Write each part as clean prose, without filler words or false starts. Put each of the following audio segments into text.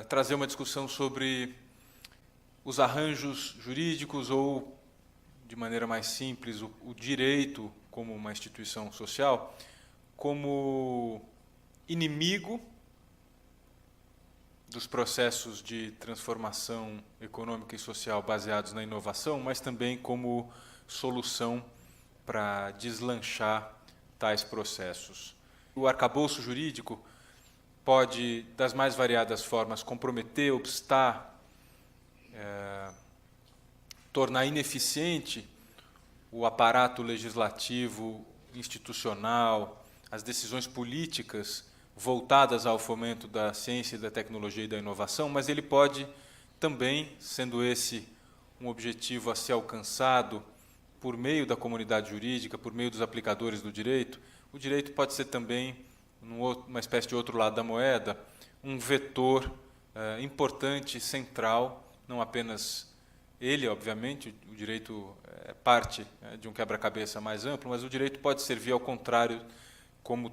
trazer uma discussão sobre os arranjos jurídicos ou, de maneira mais simples, o direito como uma instituição social, como inimigo dos processos de transformação econômica e social baseados na inovação, mas também como solução para deslanchar tais processos. O arcabouço jurídico pode, das mais variadas formas, comprometer, obstar, tornar ineficiente o aparato legislativo, institucional, as decisões políticas voltadas ao fomento da ciência, da tecnologia e da inovação, mas ele pode também, sendo esse um objetivo a ser alcançado por meio da comunidade jurídica, por meio dos aplicadores do direito, o direito pode ser também, uma espécie de outro lado da moeda, um vetor importante, central, não apenas ele, obviamente, o direito é parte de um quebra-cabeça mais amplo, mas o direito pode servir, ao contrário, como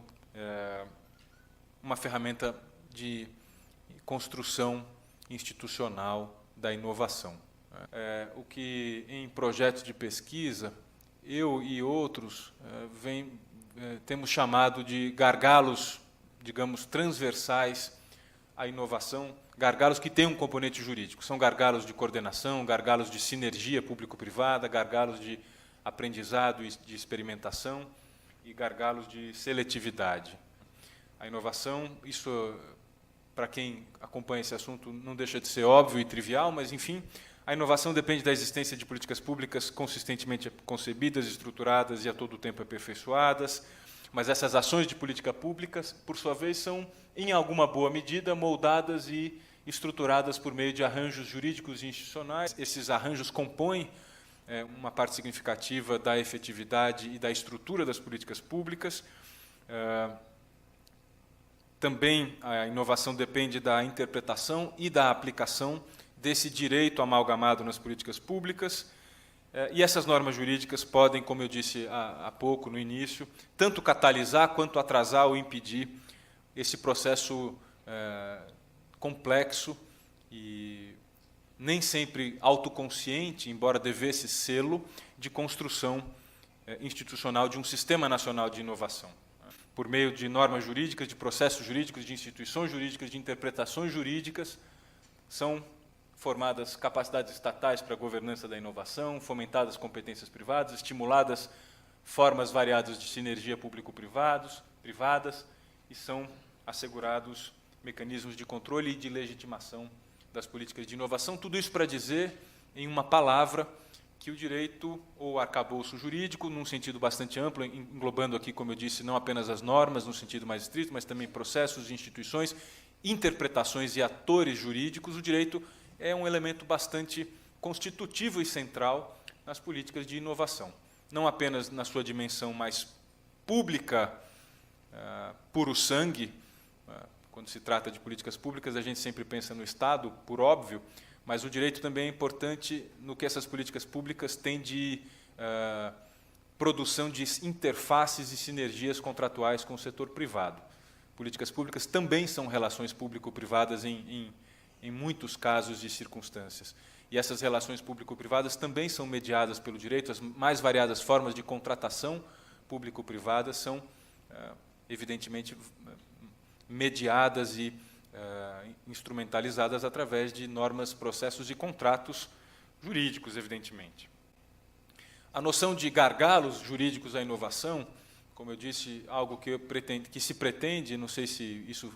uma ferramenta de construção institucional da inovação. O que, em projetos de pesquisa, eu e outros temos chamado de gargalos, digamos, transversais à inovação, gargalos que têm um componente jurídico. São gargalos de coordenação, gargalos de sinergia público-privada, gargalos de aprendizado e de experimentação e gargalos de seletividade. A inovação, isso, para quem acompanha esse assunto, não deixa de ser óbvio e trivial, mas, enfim, a inovação depende da existência de políticas públicas consistentemente concebidas, estruturadas e a todo tempo aperfeiçoadas, mas essas ações de política pública, por sua vez, são, em alguma boa medida, moldadas e estruturadas por meio de arranjos jurídicos e institucionais. Esses arranjos compõem uma parte significativa da efetividade e da estrutura das políticas públicas. Também a inovação depende da interpretação e da aplicação desse direito amalgamado nas políticas públicas, e essas normas jurídicas podem, como eu disse há pouco, no início, tanto catalisar quanto atrasar ou impedir esse processo complexo e nem sempre autoconsciente, embora devesse sê-lo, de construção institucional de um sistema nacional de inovação, por meio de normas jurídicas, de processos jurídicos, de instituições jurídicas, de interpretações jurídicas, são formadas capacidades estatais para a governança da inovação, fomentadas competências privadas, estimuladas formas variadas de sinergia público-privadas, e são assegurados mecanismos de controle e de legitimação das políticas de inovação. Tudo isso para dizer, em uma palavra, que o direito, ou arcabouço jurídico, num sentido bastante amplo, englobando aqui, como eu disse, não apenas as normas, no sentido mais estrito, mas também processos, instituições, interpretações e atores jurídicos, o direito é um elemento bastante constitutivo e central nas políticas de inovação. Não apenas na sua dimensão mais pública, puro sangue, quando se trata de políticas públicas, a gente sempre pensa no Estado, por óbvio, mas o direito também é importante no que essas políticas públicas têm de produção de interfaces e sinergias contratuais com o setor privado. Políticas públicas também são relações público-privadas em muitos casos e circunstâncias. E essas relações público-privadas também são mediadas pelo direito. As mais variadas formas de contratação público-privada são, evidentemente, mediadas e instrumentalizadas através de normas, processos e contratos jurídicos, evidentemente. A noção de gargalos jurídicos à inovação, como eu disse, algo que se pretende, não sei se isso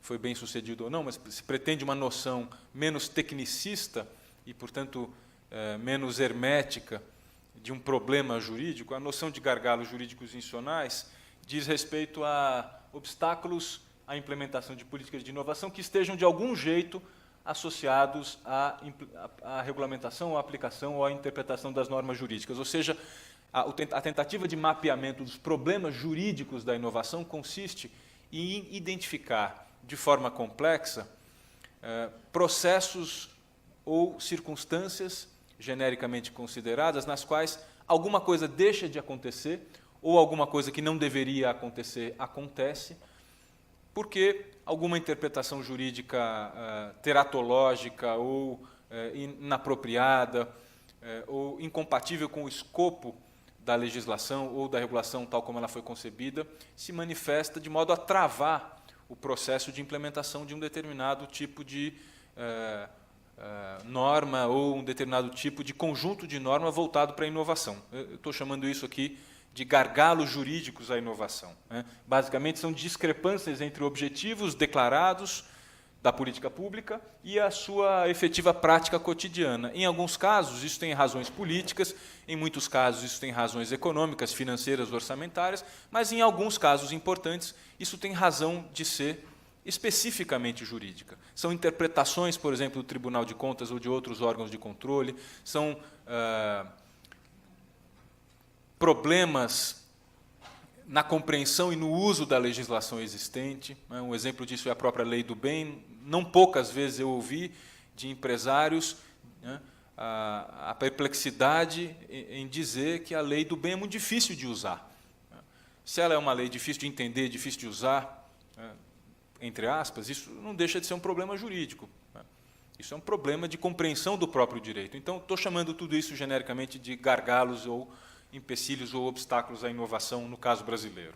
foi bem sucedido ou não, mas se pretende uma noção menos tecnicista e, portanto, menos hermética de um problema jurídico. A noção de gargalos jurídicos institucionais diz respeito a obstáculos à implementação de políticas de inovação que estejam, de algum jeito, associados à regulamentação, à aplicação ou à interpretação das normas jurídicas. Ou seja, a tentativa de mapeamento dos problemas jurídicos da inovação consiste em identificar, de forma complexa, processos ou circunstâncias genericamente consideradas nas quais alguma coisa deixa de acontecer ou alguma coisa que não deveria acontecer acontece, porque alguma interpretação jurídica teratológica ou inapropriada ou incompatível com o escopo da legislação ou da regulação tal como ela foi concebida, se manifesta de modo a travar o processo de implementação de um determinado tipo de norma ou um determinado tipo de conjunto de norma voltado para a inovação. Eu estou chamando isso aqui de gargalos jurídicos à inovação. Basicamente, são discrepâncias entre objetivos declarados da política pública e a sua efetiva prática cotidiana. Em alguns casos, isso tem razões políticas, em muitos casos, isso tem razões econômicas, financeiras, orçamentárias, mas, em alguns casos importantes, isso tem razão de ser especificamente jurídica. São interpretações, por exemplo, do Tribunal de Contas ou de outros órgãos de controle, são problemas na compreensão e no uso da legislação existente. Um exemplo disso é a própria Lei do Bem. Não poucas vezes eu ouvi de empresários a perplexidade em dizer que a Lei do Bem é muito difícil de usar. Se ela é uma lei difícil de entender, difícil de usar, entre aspas, isso não deixa de ser um problema jurídico. Isso é um problema de compreensão do próprio direito. Então, estou chamando tudo isso genericamente de gargalos ou empecilhos ou obstáculos à inovação, no caso brasileiro.